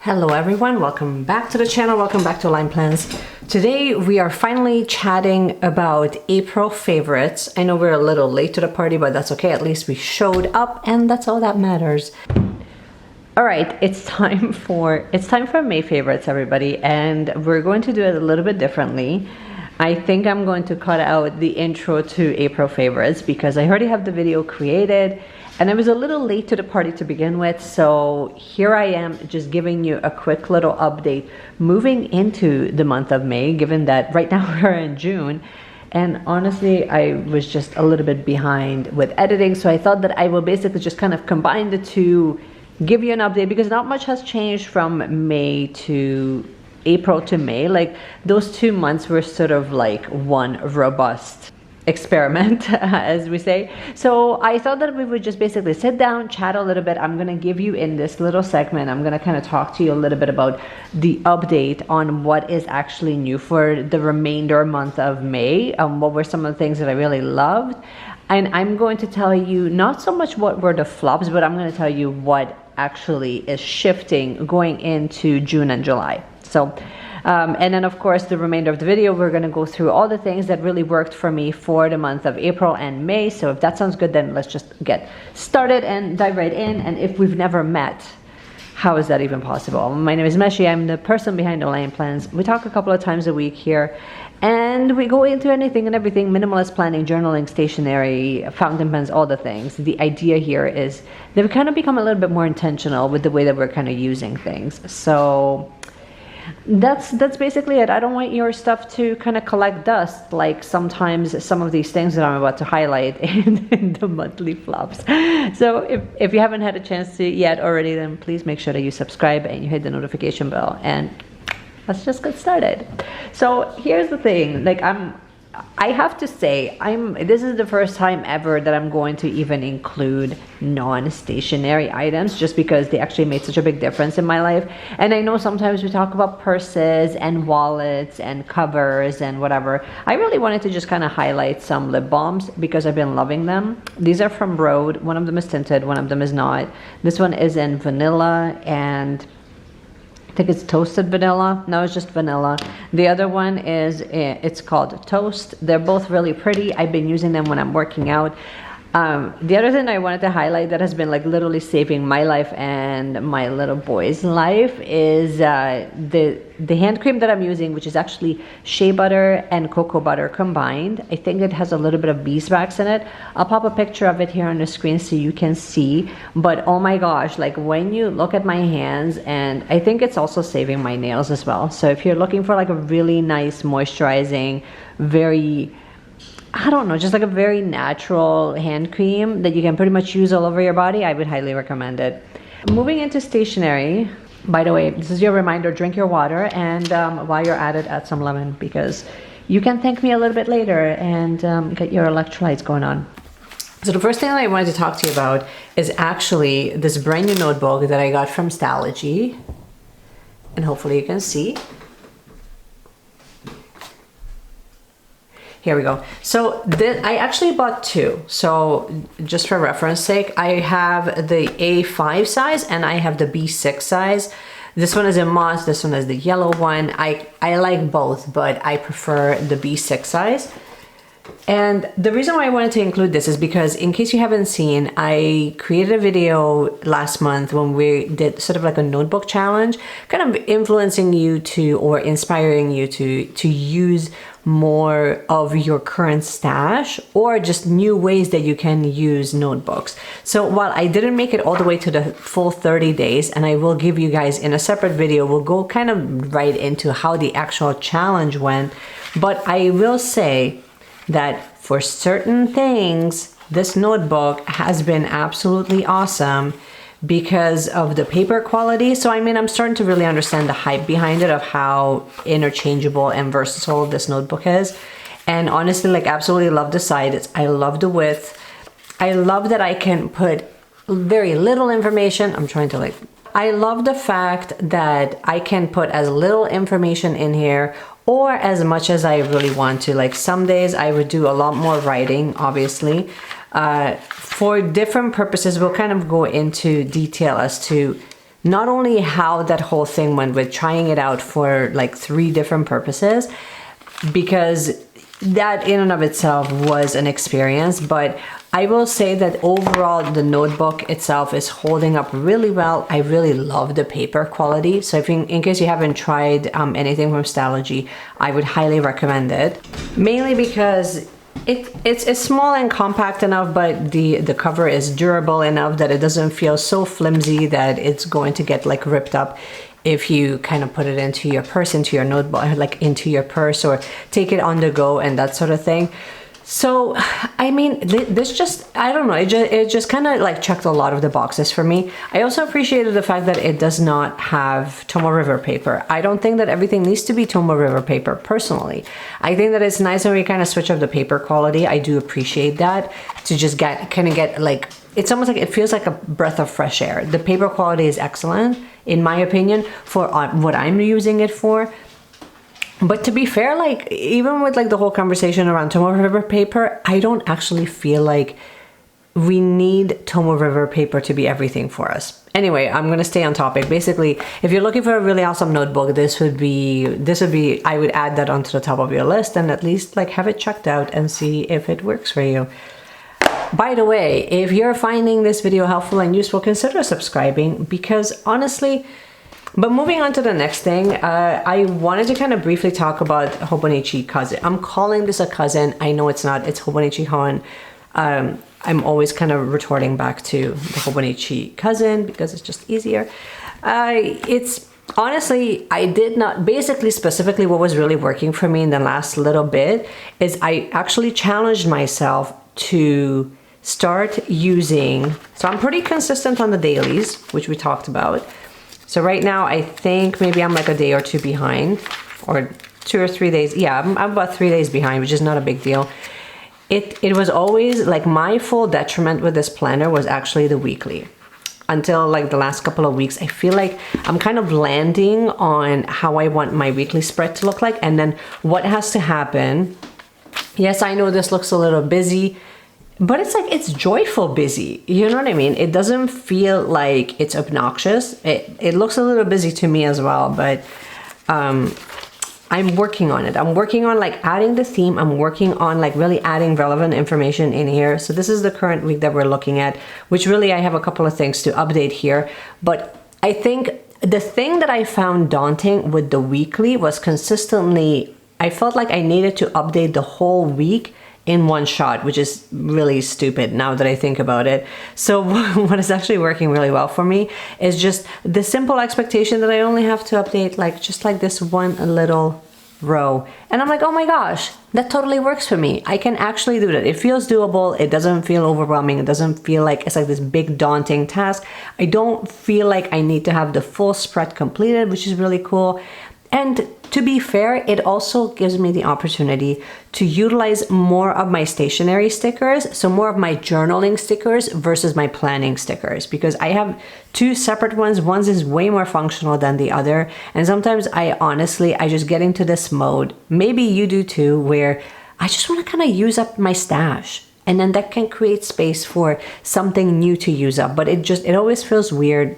Hello everyone, welcome back to the channel, welcome back to Line Plans. Today we are finally chatting about April favorites. I know we're a little late to the party, but that's okay, at least we showed up and that's all that matters. All right, it's time for May favorites, everybody, and we're going to do it a little bit differently. I think I'm going to cut out the intro to April favorites because I already have the video created and I was a little late to the party to begin with, so here I am just giving you a quick little update moving into the month of May, given that right now we're in June. And honestly, I was just a little bit behind with editing, so I thought that I will basically just kind of combine the two, give you an update, because not much has changed from May to April to May. Like those 2 months were sort of like one robust experiment, as we say. So I thought that we would just basically sit down, chat a little bit. I'm gonna give you in this little segment, I'm gonna kind of talk to you a little bit about the update on what is actually new for the remainder month of May. What were some of the things that I really loved, and I'm going to tell you not so much what were the flops, but I'm going to tell you what actually is shifting going into June and July. So and then of course the remainder of the video we're going to go through all the things that really worked for me for the month of April and May. So if that sounds good, then let's just get started and dive right in. And if we've never met, how is that even possible? My name is Meshi, I'm the person behind the Line Plans. We talk a couple of times a week here and we go into anything and everything: minimalist planning, journaling, stationery, fountain pens, all the things. The idea here is that we kind of become a little bit more intentional with the way that we're kind of using things. So that's basically it. I don't want your stuff to kind of collect dust like sometimes some of these things that I'm about to highlight in the monthly flops. So if you haven't had a chance to yet already, then please make sure that you subscribe and you hit the notification bell, and let's just get started. So here's the thing, like I have to say, this is the first time ever that I'm going to even include non-stationary items, just because they actually made such a big difference in my life. And I know sometimes we talk about purses and wallets and covers and whatever. I really wanted to just kind of highlight some lip balms because I've been loving them. These are from Rhode. One of them is tinted, one of them is not. This one is in vanilla and I think it's toasted vanilla. No, it's just vanilla. The other one is, it's called Toast. They're both really pretty. I've been using them when I'm working out. The other thing I wanted to highlight that has been like literally saving my life and my little boy's life is the hand cream that I'm using, which is actually shea butter and cocoa butter combined. I think it has a little bit of beeswax in it. I'll pop a picture of it here on the screen so you can see. But oh my gosh, like when you look at my hands, and I think it's also saving my nails as well. So if you're looking for like a really nice moisturizing, very, I don't know, just like a very natural hand cream that you can pretty much use all over your body, I would highly recommend it. Moving into stationery, by the way, this is your reminder, drink your water, and while you're at it, add some lemon, because you can thank me a little bit later and get your electrolytes going on. So the first thing that I wanted to talk to you about is actually this brand new notebook that I got from Stalogy, and hopefully you can see. Here we go. So I actually bought two. So just for reference sake, I have the A5 size and I have the B6 size. This one is in moss, this one is the yellow one. I like both, but I prefer the B6 size. And the reason why I wanted to include this is because, in case you haven't seen, I created a video last month when we did sort of like a notebook challenge, kind of influencing you to, or inspiring you to use more of your current stash, or just new ways that you can use notebooks. So while I didn't make it all the way to the full 30 days, and I will give you guys in a separate video, we'll go kind of right into how the actual challenge went. But I will say that for certain things, this notebook has been absolutely awesome because of the paper quality. So I mean, I'm starting to really understand the hype behind it, of how interchangeable and versatile this notebook is. And honestly, like, absolutely love the size. I love the width. I love that I can put very little information. I love the fact that I can put as little information in here or as much as I really want to. Like some days I would do a lot more writing, obviously. For different purposes, we'll kind of go into detail as to not only how that whole thing went with trying it out for like 3 different purposes, because that in and of itself was an experience, but I will say that overall the notebook itself is holding up really well. I really love the paper quality. So if in case you haven't tried anything from Stylogy, I would highly recommend it. Mainly because it's small and compact enough, but the cover is durable enough that it doesn't feel so flimsy that it's going to get like ripped up if you kind of put it into your purse, into your notebook, like into your purse, or take it on the go and that sort of thing. So, I mean, this just, I don't know, it just kind of like checked a lot of the boxes for me. I also appreciated the fact that it does not have Tombow River paper. I don't think that everything needs to be Tombow River paper, personally. I think that it's nice when we kind of switch up the paper quality. I do appreciate that, to just kind of get like, it's almost like, it feels like a breath of fresh air. The paper quality is excellent, in my opinion, for what I'm using it for. But to be fair, like, even with like the whole conversation around Tombow River paper, I don't actually feel like we need Tombow River paper to be everything for us. Anyway, I'm gonna stay on topic. Basically, if you're looking for a really awesome notebook, this would be, I would add that onto the top of your list and at least like have it checked out and see if it works for you. By the way, if you're finding this video helpful and useful, consider subscribing, because honestly, but moving on to the next thing, I wanted to kind of briefly talk about Hobonichi cousin. I'm calling this a cousin. I know it's not, it's Hobonichi Hon. I'm always kind of retorting back to the Hobonichi cousin because it's just easier. It's honestly, I did not, basically specifically what was really working for me in the last little bit is I actually challenged myself to start using, so I'm pretty consistent on the dailies, which we talked about. So right now, I think maybe I'm like a day or 2 behind, or 2 or 3 days. Yeah, I'm about 3 days behind, which is not a big deal. It was always like my full detriment with this planner was actually the weekly. Until like the last couple of weeks, I feel like I'm kind of landing on how I want my weekly spread to look like, and then what has to happen. Yes, I know this looks a little busy, but it's like, it's joyful busy. You know what I mean? It doesn't feel like it's obnoxious. It looks a little busy to me as well, but I'm working on it. I'm working on like adding the theme. I'm working on like really adding relevant information in here. So this is the current week that we're looking at, which really I have a couple of things to update here. But I think the thing that I found daunting with the weekly was consistently, I felt like I needed to update the whole week in one shot, which is really stupid now that I think about it. So what is actually working really well for me is just the simple expectation that I only have to update like just like this one little row. And I'm like, oh my gosh, that totally works for me. I can actually do that. It feels doable. It doesn't feel overwhelming. It doesn't feel like it's like this big daunting task. I don't feel like I need to have the full spread completed, which is really cool. And to be fair, it also gives me the opportunity to utilize more of my stationery stickers, so more of my journaling stickers versus my planning stickers, because I have 2 separate ones. One is way more functional than the other. And sometimes I just get into this mode, maybe you do too, where I just want to kind of use up my stash. And then that can create space for something new to use up. But it always feels weird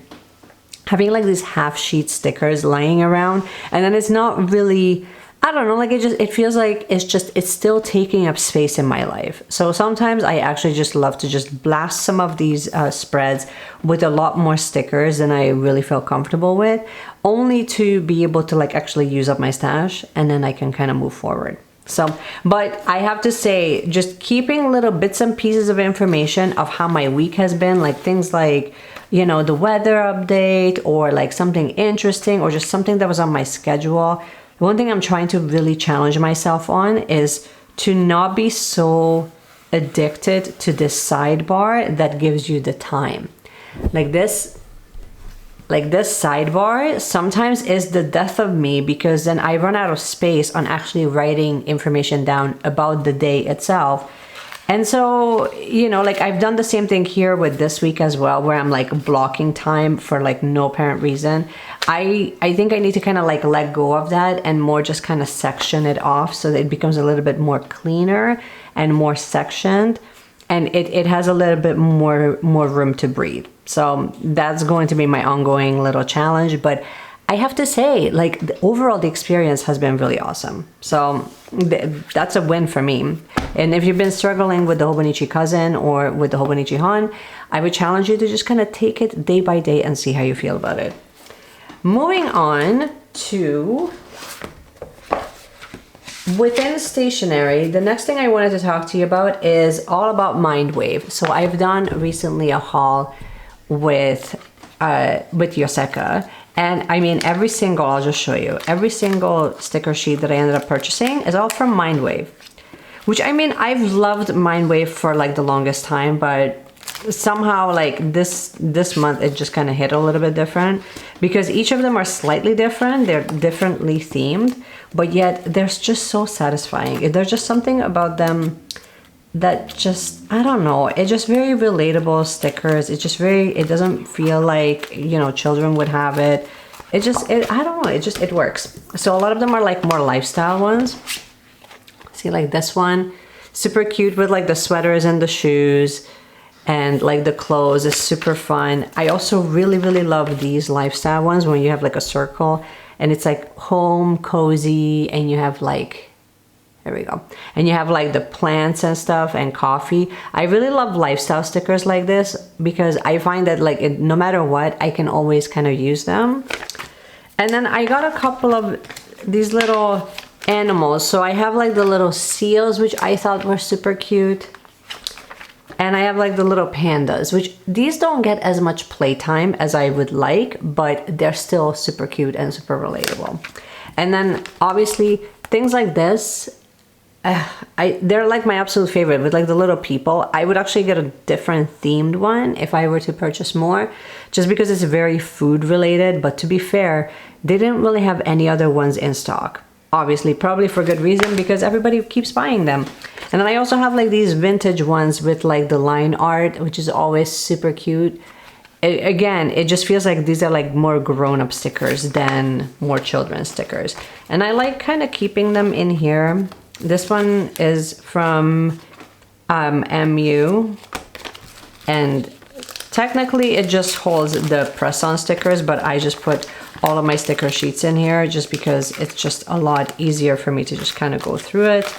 having like these half sheet stickers lying around, and then it's not really, I don't know, like it feels like it's still taking up space in my life. So sometimes I actually just love to just blast some of these spreads with a lot more stickers than I really feel comfortable with, only to be able to like actually use up my stash, and then I can kind of move forward. So, but I have to say, just keeping little bits and pieces of information of how my week has been, like things like, you know, the weather update, or like something interesting, or just something that was on my schedule. One thing I'm trying to really challenge myself on is to not be so addicted to this sidebar that gives you the time. Like this sidebar sometimes is the death of me, because then I run out of space on actually writing information down about the day itself. And so, you know, like I've done the same thing here with this week as well, where I'm like blocking time for like no apparent reason. I think I need to kind of like let go of that and more just kind of section it off so that it becomes a little bit more cleaner and more sectioned. and it has a little bit more room to breathe. So that's going to be my ongoing little challenge. But I have to say, like, overall the experience has been really awesome. So that's a win for me. And if you've been struggling with the Hobonichi Cousin or with the Hobonichi Han, I would challenge you to just kind of take it day by day and see how you feel about it. Moving on to within stationery, the next thing I wanted to talk to you about is all about Mindwave. So I've done recently a haul with Yoseka, and I mean every single, I'll just show you, every single sticker sheet that I ended up purchasing is all from Mindwave, which, I mean, I've loved Mindwave for like the longest time, but somehow like this month it just kind of hit a little bit different, because each of them are slightly different, they're differently themed, but yet they're just so satisfying. There's just something about them that just, I don't know, it's just very relatable stickers. It's just very, it doesn't feel like, you know, children would have it. I don't know, it works. So a lot of them are like more lifestyle ones. See, like this one, super cute with like the sweaters and the shoes, and like the clothes is super fun. I also really love these lifestyle ones when you have like a circle and it's like home cozy, and you have like, there we go, and you have like the plants and stuff and coffee. I really love lifestyle stickers like this because I find that like no matter what, I can always kind of use them. And then I got a couple of these little animals. So I have like the little seals, which I thought were super cute. And I have like the little pandas, which these don't get as much playtime as I would like, but they're still super cute and super relatable. And then obviously things like this, they're like my absolute favorite with like the little people. I would actually get a different themed one if I were to purchase more, just because it's very food related. But to be fair, they didn't really have any other ones in stock. Obviously, probably for good reason, because everybody keeps buying them. And then I also have like these vintage ones with like the line art, which is always super cute. Again, it just feels like these are like more grown-up stickers than more children's stickers. And I like kind of keeping them in here. This one is from MU, and technically it just holds the press-on stickers, but I just put all of my sticker sheets in here just because it's just a lot easier for me to just kind of go through it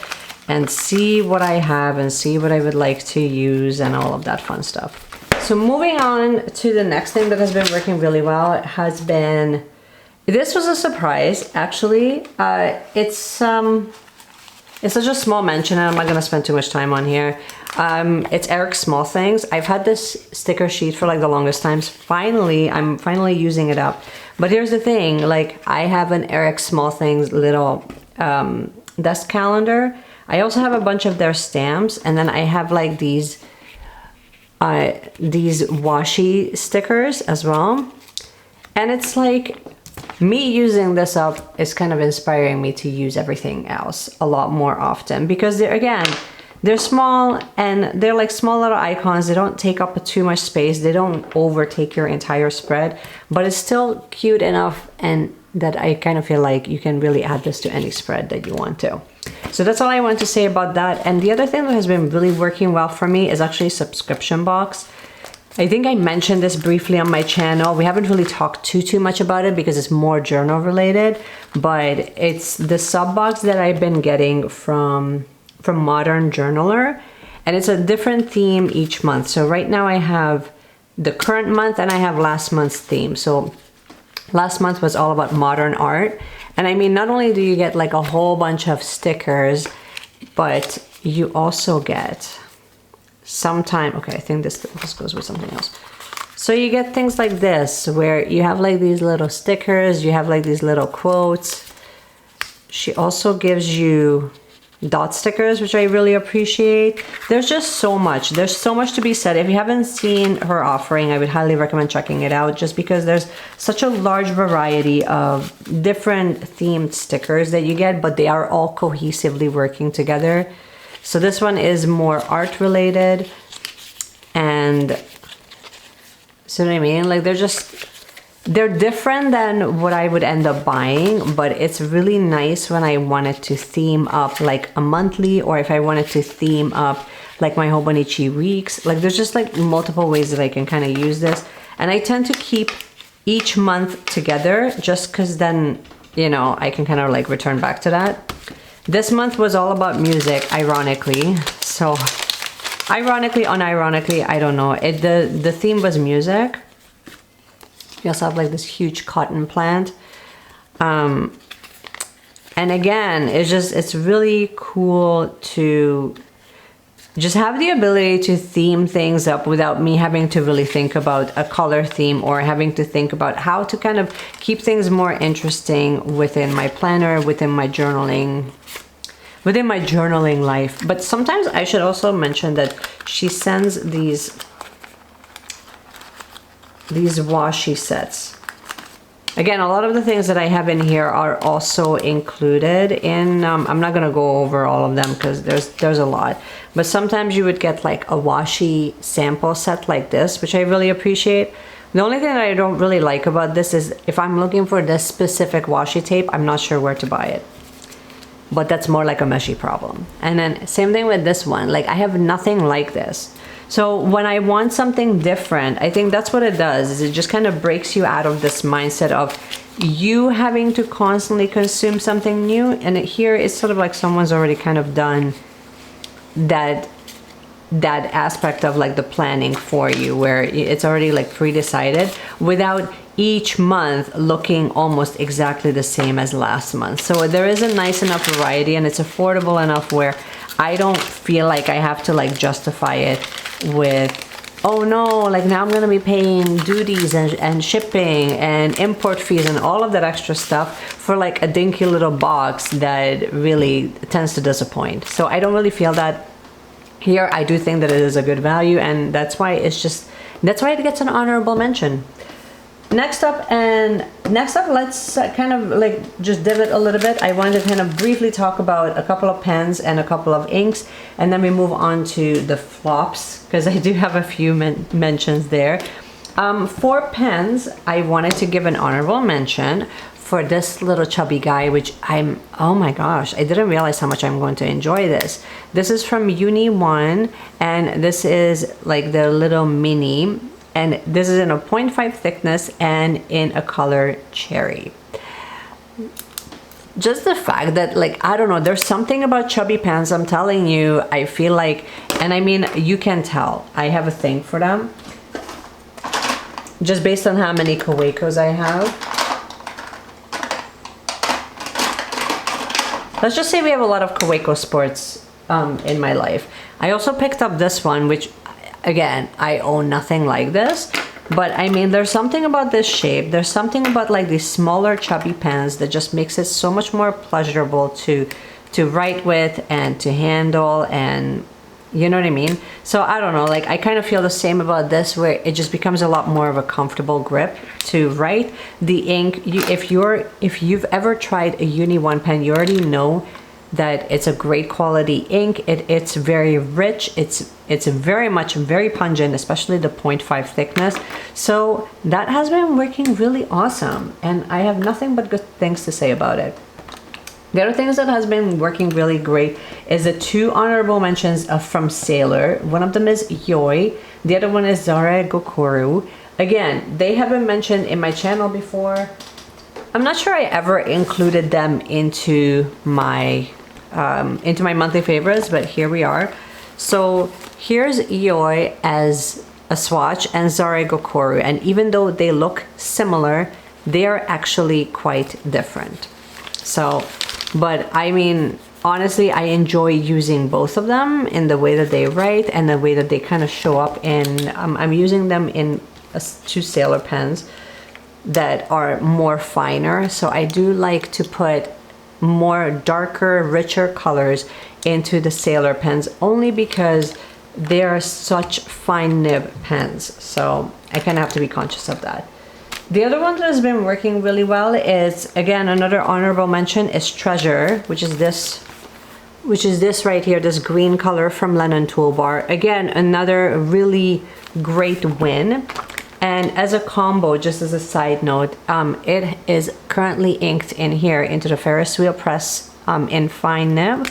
and see what I have and see what I would like to use and all of that fun stuff. So moving on to the next thing that has been working really well has been, this was a surprise actually. It's such a small mention and I'm not gonna spend too much time on here. It's Eric's Small Things. I've had this sticker sheet for like the longest times. I'm finally using it up. But here's the thing, like I have an Eric's Small Things little desk calendar. I also have a bunch of their stamps, and then I have like these washi stickers as well. And it's like, me using this up is kind of inspiring me to use everything else a lot more often, because they're small and they're like small little icons. They don't take up too much space. They don't overtake your entire spread, but it's still cute enough and that I kind of feel like you can really add this to any spread that you want to. So that's all I want to say about that. And the other thing that has been really working well for me is actually subscription box. I think I mentioned this briefly on my channel. We haven't really talked too much about it because it's more journal related, but it's the sub box that I've been getting from Modern Journaler, and it's a different theme each month. So right now I have the current month and I have last month's theme. So last month was all about modern art, and I mean, not only do you get like a whole bunch of stickers, but you also get okay, I think this goes with something else. So you get things like this where you have like these little stickers, you have like these little quotes. She also gives you dot stickers, which I really appreciate. There's just so much. There's so much to be said. If you haven't seen her offering, I would highly recommend checking it out, just because there's such a large variety of different themed stickers that you get, but they are all cohesively working together. So this one is more art related, and so what I mean, like they're just, they're different than what I would end up buying, but it's really nice when I wanted to theme up like a monthly, or if I wanted to theme up like my Hobonichi weeks. Like there's just like multiple ways that I can kind of use this. And I tend to keep each month together just because then, you know, I can kind of like return back to that. This month was all about music, ironically. So ironically, unironically, I don't know. The theme was music. We also have like this huge cotton plant. And again, it's really cool to just have the ability to theme things up without me having to really think about a color theme or having to think about how to kind of keep things more interesting within my planner, within my journaling life. But sometimes I should also mention that she sends these washi sets. Again, a lot of the things that I have in here are also included in, I'm not gonna go over all of them because there's a lot, but sometimes you would get like a washi sample set like this, which I really appreciate. The only thing that I don't really like about this is if I'm looking for this specific washi tape, I'm not sure where to buy it. But that's more like a Meshi problem. And then same thing with this one, like I have nothing like this. So when I want something different, I think that's what it does, is it just kind of breaks you out of this mindset of you having to constantly consume something new. And here it's sort of like someone's already kind of done that aspect of like the planning for you, where it's already like pre-decided without each month looking almost exactly the same as last month. So there is a nice enough variety and it's affordable enough where I don't feel like I have to like justify it with, oh no, like now I'm gonna be paying duties and shipping and import fees and all of that extra stuff for like a dinky little box that really tends to disappoint. So I don't really feel that here. I do think that it is a good value, and that's why it gets an honorable mention. Next up, let's kind of like just divot a little bit. I wanted to kind of briefly talk about a couple of pens and a couple of inks, and then we move on to the flops, because I do have a few mentions there. For pens, I wanted to give an honorable mention for this little chubby guy, which oh my gosh, I didn't realize how much I'm going to enjoy this. This is from Uni One, and this is like the little mini. And this is in a 0.5 thickness and in a color cherry. Just the fact that, like, I don't know, there's something about chubby pens, I'm telling you, I feel like, and I mean, you can tell, I have a thing for them. Just based on how many Kawekos I have. Let's just say we have a lot of Kaweko sports in my life. I also picked up this one, which, again, I own nothing like this, but I mean, there's something about this shape. There's something about like these smaller chubby pens that just makes it so much more pleasurable to write with and to handle, and you know what I mean? So I don't know, like I kind of feel the same about this, where it just becomes a lot more of a comfortable grip to write. The ink, if you've ever tried a Uni One pen, you already know that it's a great quality ink. It's very rich, it's very pungent, especially the 0.5 thickness. So that has been working really awesome, and I have nothing but good things to say about it. The other things that has been working really great is the two honorable mentions from Sailor. One of them is Yoi, the other one is Zara Gokuru. Again, they have been mentioned in my channel before. I'm not sure I ever included them into my monthly favorites, but here we are. So here's Ioi as a swatch and Zara Gokuru, and even though they look similar, they are actually quite different. So, but I mean, honestly, I enjoy using both of them in the way that they write and the way that they kind of show up in, I'm using them in two Sailor pens that are more finer. So I do like to put more darker, richer colors into the Sailor pens, only because they are such fine nib pens. So I kind of have to be conscious of that. The other one that has been working really well is, again, another honorable mention is Treasure, which is this right here, this green color from Lennon Toolbar. Again, another really great win. And as a combo, just as a side note, it is currently inked in here into the Ferris wheel press in fine nib.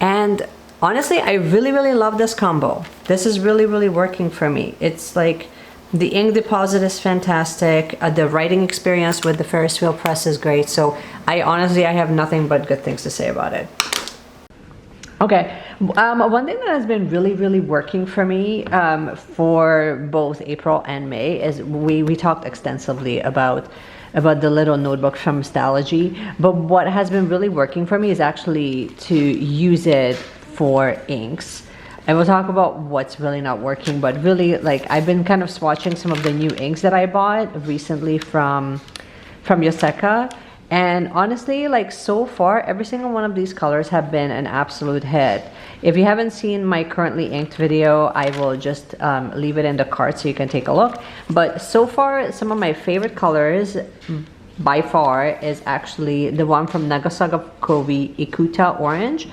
And honestly, I really, really love this combo. This is really, really working for me. It's like the ink deposit is fantastic. The writing experience with the Ferris wheel press is great. So I have nothing but good things to say about it. Okay, one thing that has been really, really working for me for both April and May is we talked extensively about the little notebook from Stalogy, but what has been really working for me is actually to use it for inks. I will talk about what's really not working, but really, like, I've been kind of swatching some of the new inks that I bought recently from Yoseka. And honestly, like, so far, every single one of these colors have been an absolute hit. If you haven't seen my currently inked video, I will just leave it in the card so you can take a look. But so far, some of my favorite colors by far is actually the one from Nagasaga Kobe, Ikuta Orange.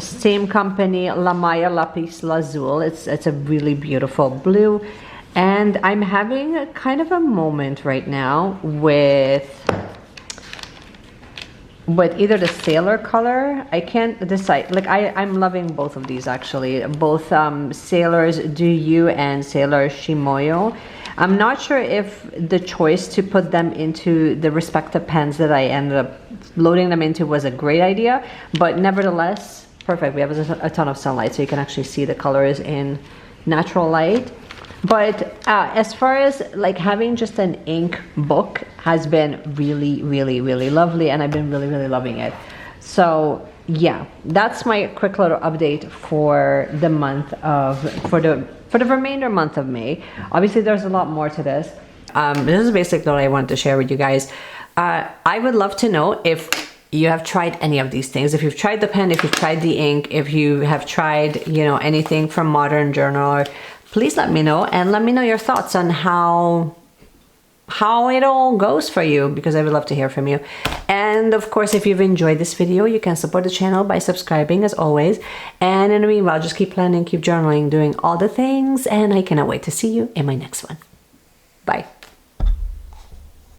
Same company, La Maya Lapis Lazul. It's a really beautiful blue. And I'm having a kind of a moment right now with either the Sailor color. I can't decide. Like, I'm loving both of these actually. Both Sailor's Do You and Sailor Shimoyo. I'm not sure if the choice to put them into the respective pens that I ended up loading them into was a great idea, but nevertheless, perfect. We have a ton of sunlight, so you can actually see the colors in natural light. But as far as like having just an ink book has been really, really, really lovely, and I've been really, really loving it. So yeah, that's my quick little update for the month of, for the remainder month of May. Obviously, there's a lot more to this. This is basically what I wanted to share with you guys. I would love to know if you have tried any of these things. If you've tried the pen, if you've tried the ink, if you have tried, you know, anything from Modern Journal, please let me know, and let me know your thoughts on how it all goes for you, because I would love to hear from you. And of course, if you've enjoyed this video, you can support the channel by subscribing as always. And in the meanwhile, just keep planning, keep journaling, doing all the things, and I cannot wait to see you in my next one. Bye.